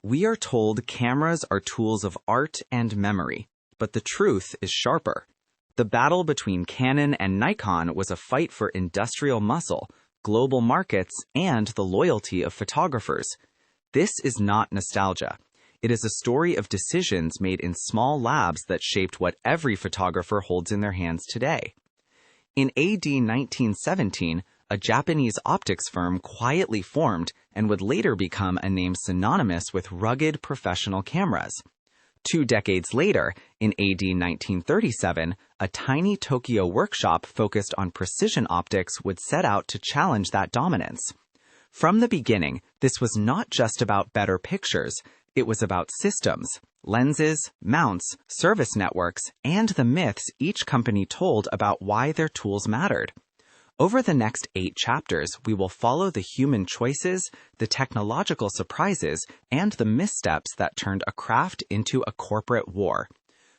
We are told cameras are tools of art and memory, but the truth is sharper. The battle between Canon and Nikon was a fight for industrial muscle, global markets, and the loyalty of photographers. This is not nostalgia. It is a story of decisions made in small labs that shaped what every photographer holds in their hands today. In AD 1917, a Japanese optics firm quietly formed and would later become a name synonymous with rugged professional cameras. 2 decades later, in AD 1937, a tiny Tokyo workshop focused on precision optics would set out to challenge that dominance. From the beginning, this was not just about better pictures, it was about systems, lenses, mounts, service networks, and the myths each company told about why their tools mattered. Over the next 8 chapters, we will follow the human choices, the technological surprises, and the missteps that turned a craft into a corporate war.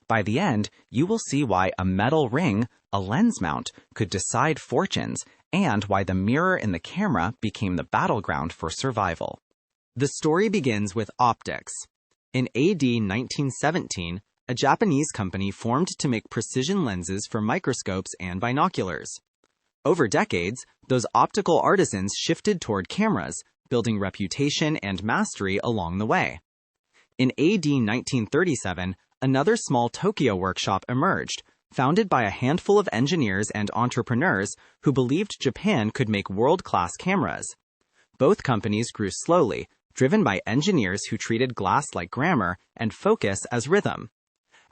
By the end, you will see why a metal ring, a lens mount, could decide fortunes, and why the mirror in the camera became the battleground for survival. The story begins with optics. In AD 1917, a Japanese company formed to make precision lenses for microscopes and binoculars. Over decades, those optical artisans shifted toward cameras, building reputation and mastery along the way. In AD 1937, another small Tokyo workshop emerged, founded by a handful of engineers and entrepreneurs who believed Japan could make world-class cameras. Both companies grew slowly, driven by engineers who treated glass like grammar and focus as rhythm.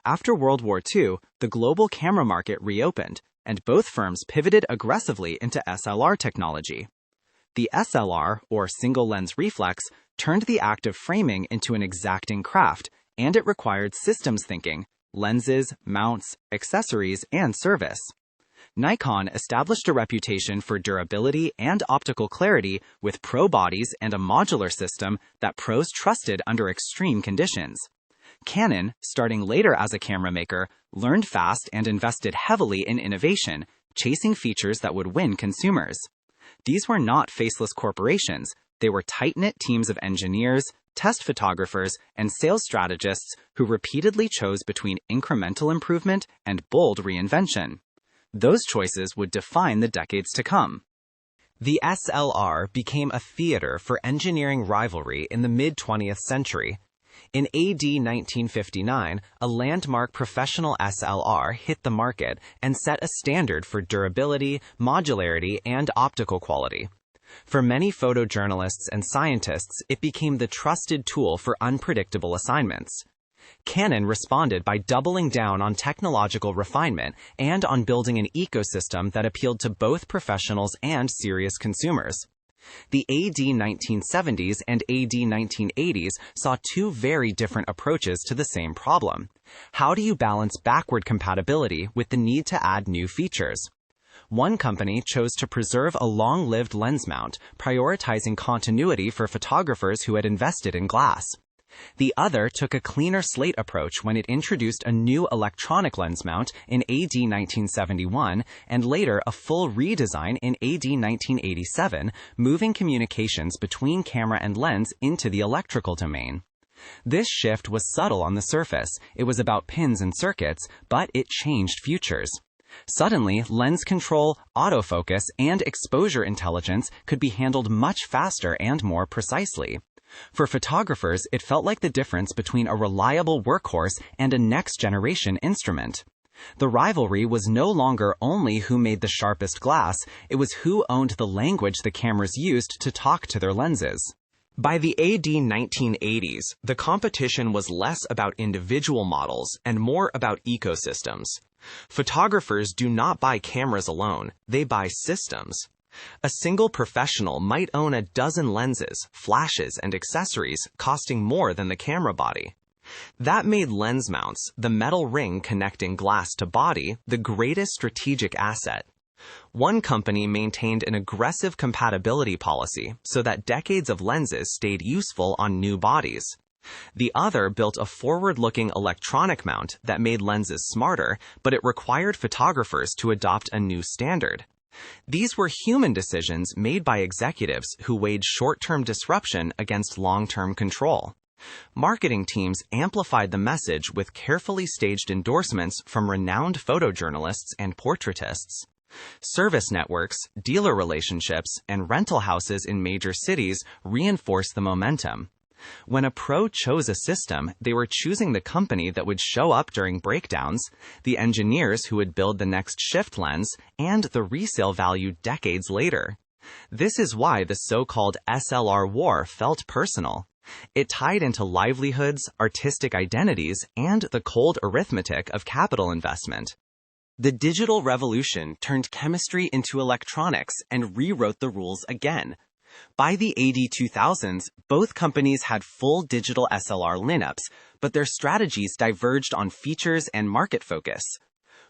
After World War II, the global camera market reopened, and both firms pivoted aggressively into SLR technology. The SLR, or single-lens reflex, turned the act of framing into an exacting craft, and it required systems thinking, lenses, mounts, accessories, and service. Nikon established a reputation for durability and optical clarity with pro bodies and a modular system that pros trusted under extreme conditions. Canon, starting later as a camera maker, learned fast and invested heavily in innovation, chasing features that would win consumers. These were not faceless corporations. They were tight-knit teams of engineers, test photographers, and sales strategists who repeatedly chose between incremental improvement and bold reinvention. Those choices would define the decades to come. The SLR became a theater for engineering rivalry in the mid-20th century. In AD 1959, a landmark professional SLR hit the market and set a standard for durability, modularity, and optical quality. For many photojournalists and scientists, it became the trusted tool for unpredictable assignments. Canon responded by doubling down on technological refinement and on building an ecosystem that appealed to both professionals and serious consumers. The AD 1970s and AD 1980s saw 2 very different approaches to the same problem. How do you balance backward compatibility with the need to add new features? One company chose to preserve a long-lived lens mount, prioritizing continuity for photographers who had invested in glass. The other took a cleaner slate approach when it introduced a new electronic lens mount in AD 1971 and later a full redesign in AD 1987, moving communications between camera and lens into the electrical domain. This shift was subtle on the surface. It was about pins and circuits, but it changed futures. Suddenly, lens control, autofocus, and exposure intelligence could be handled much faster and more precisely. For photographers, it felt like the difference between a reliable workhorse and a next-generation instrument. The rivalry was no longer only who made the sharpest glass, it was who owned the language the cameras used to talk to their lenses. By the AD 1980s, the competition was less about individual models and more about ecosystems. Photographers do not buy cameras alone, they buy systems. A single professional might own a dozen lenses, flashes, and accessories costing more than the camera body. That made lens mounts, the metal ring connecting glass to body, the greatest strategic asset. One company maintained an aggressive compatibility policy so that decades of lenses stayed useful on new bodies. The other built a forward-looking electronic mount that made lenses smarter, but it required photographers to adopt a new standard. These were human decisions made by executives who weighed short-term disruption against long-term control. Marketing teams amplified the message with carefully staged endorsements from renowned photojournalists and portraitists. Service networks, dealer relationships, and rental houses in major cities reinforced the momentum. When a pro chose a system, they were choosing the company that would show up during breakdowns, the engineers who would build the next shift lens, and the resale value decades later. This is why the so-called SLR war felt personal. It tied into livelihoods, artistic identities, and the cold arithmetic of capital investment. The digital revolution turned chemistry into electronics and rewrote the rules again. By the AD 2000s, both companies had full digital SLR lineups, but their strategies diverged on features and market focus.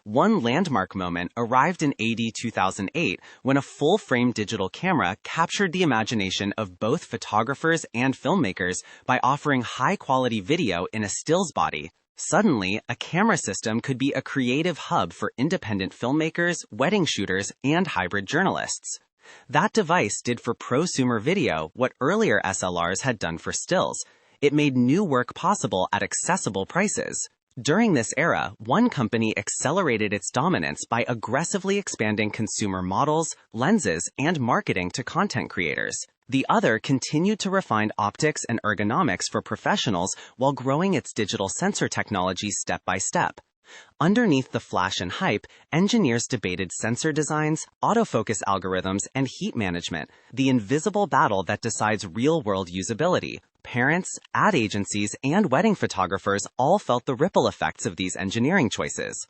One landmark moment arrived in AD 2008 when a full-frame digital camera captured the imagination of both photographers and filmmakers by offering high-quality video in a stills body. Suddenly, a camera system could be a creative hub for independent filmmakers, wedding shooters, and hybrid journalists. That device did for prosumer video what earlier SLRs had done for stills. It made new work possible at accessible prices. During this era, one company accelerated its dominance by aggressively expanding consumer models, lenses, and marketing to content creators. The other continued to refine optics and ergonomics for professionals while growing its digital sensor technology step by step. Underneath the flash and hype, engineers debated sensor designs, autofocus algorithms, and heat management, the invisible battle that decides real-world usability. Parents, ad agencies, and wedding photographers all felt the ripple effects of these engineering choices.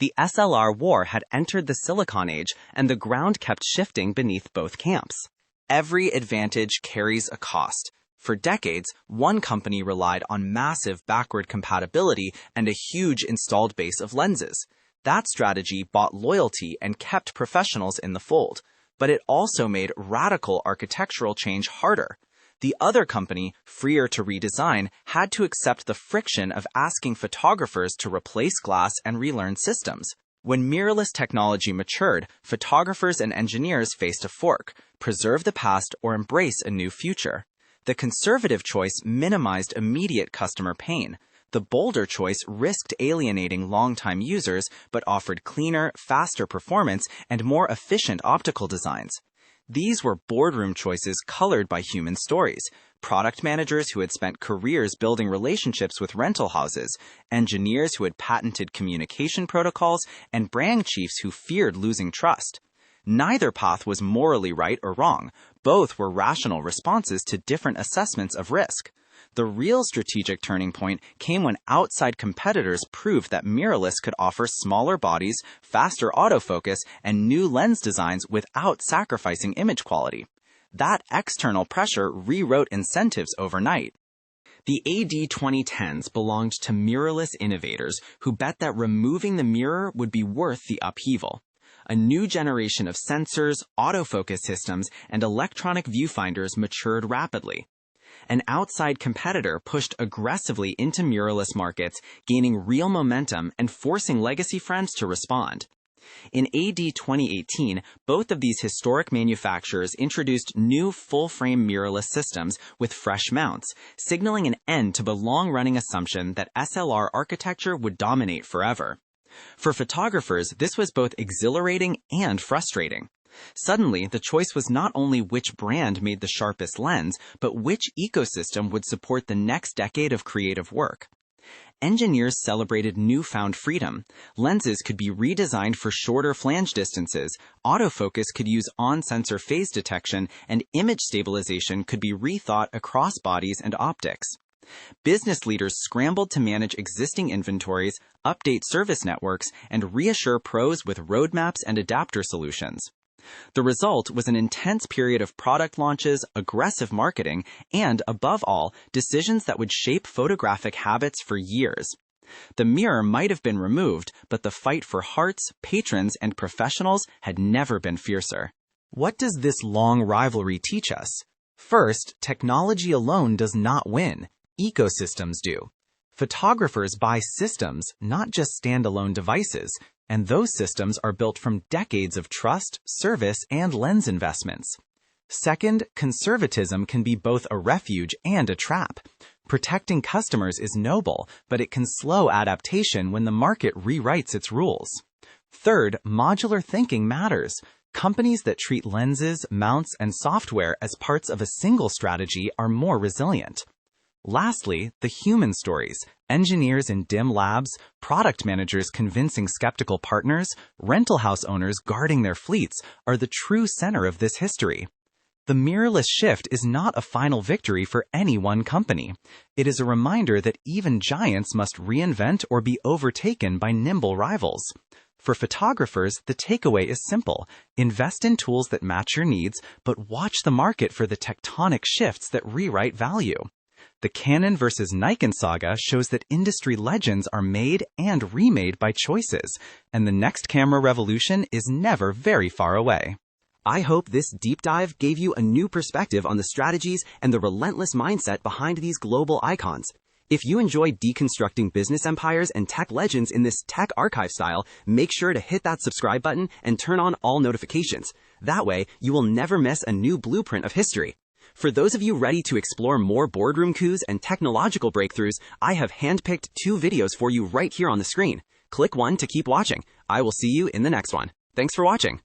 The SLR war had entered the Silicon Age, and the ground kept shifting beneath both camps. Every advantage carries a cost. For decades, one company relied on massive backward compatibility and a huge installed base of lenses. That strategy bought loyalty and kept professionals in the fold, but it also made radical architectural change harder. The other company, freer to redesign, had to accept the friction of asking photographers to replace glass and relearn systems. When mirrorless technology matured, photographers and engineers faced a fork: preserve the past or embrace a new future. The conservative choice minimized immediate customer pain. The bolder choice risked alienating longtime users but offered cleaner, faster performance and more efficient optical designs. These were boardroom choices colored by human stories: product managers who had spent careers building relationships with rental houses, engineers who had patented communication protocols, and brand chiefs who feared losing trust. Neither path was morally right or wrong. Both were rational responses to different assessments of risk. The real strategic turning point came when outside competitors proved that mirrorless could offer smaller bodies, faster autofocus, and new lens designs without sacrificing image quality. That external pressure rewrote incentives overnight. The AD 2010s belonged to mirrorless innovators who bet that removing the mirror would be worth the upheaval. A new generation of sensors, autofocus systems, and electronic viewfinders matured rapidly. An outside competitor pushed aggressively into mirrorless markets, gaining real momentum and forcing legacy friends to respond. In AD 2018, both of these historic manufacturers introduced new full-frame mirrorless systems with fresh mounts, signaling an end to the long-running assumption that SLR architecture would dominate forever. For photographers, this was both exhilarating and frustrating. Suddenly, the choice was not only which brand made the sharpest lens, but which ecosystem would support the next decade of creative work. Engineers celebrated newfound freedom. Lenses could be redesigned for shorter flange distances, autofocus could use on-sensor phase detection, and image stabilization could be rethought across bodies and optics. Business leaders scrambled to manage existing inventories, update service networks, and reassure pros with roadmaps and adapter solutions. The result was an intense period of product launches, aggressive marketing, and, above all, decisions that would shape photographic habits for years. The mirror might have been removed, but the fight for hearts, patrons, and professionals had never been fiercer. What does this long rivalry teach us? First, technology alone does not win. Ecosystems do. Photographers buy systems, not just standalone devices, and those systems are built from decades of trust, service, and lens investments. Second, conservatism can be both a refuge and a trap. Protecting customers is noble, but it can slow adaptation when the market rewrites its rules. Third, modular thinking matters. Companies that treat lenses, mounts, and software as parts of a single strategy are more resilient. Lastly, the human stories. Engineers in dim labs, product managers convincing skeptical partners, rental house owners guarding their fleets are the true center of this history. The mirrorless shift is not a final victory for any one company. It is a reminder that even giants must reinvent or be overtaken by nimble rivals. For photographers, the takeaway is simple. Invest in tools that match your needs, but watch the market for the tectonic shifts that rewrite value. The Canon versus Nikon saga shows that industry legends are made and remade by choices, and the next camera revolution is never very far away. I hope this deep dive gave you a new perspective on the strategies and the relentless mindset behind these global icons. If you enjoy deconstructing business empires and tech legends in this tech archive style, make sure to hit that subscribe button and turn on all notifications. That way, you will never miss a new blueprint of history. For those of you ready to explore more boardroom coups and technological breakthroughs, I have handpicked 2 videos for you right here on the screen. Click one to keep watching. I will see you in the next one. Thanks for watching.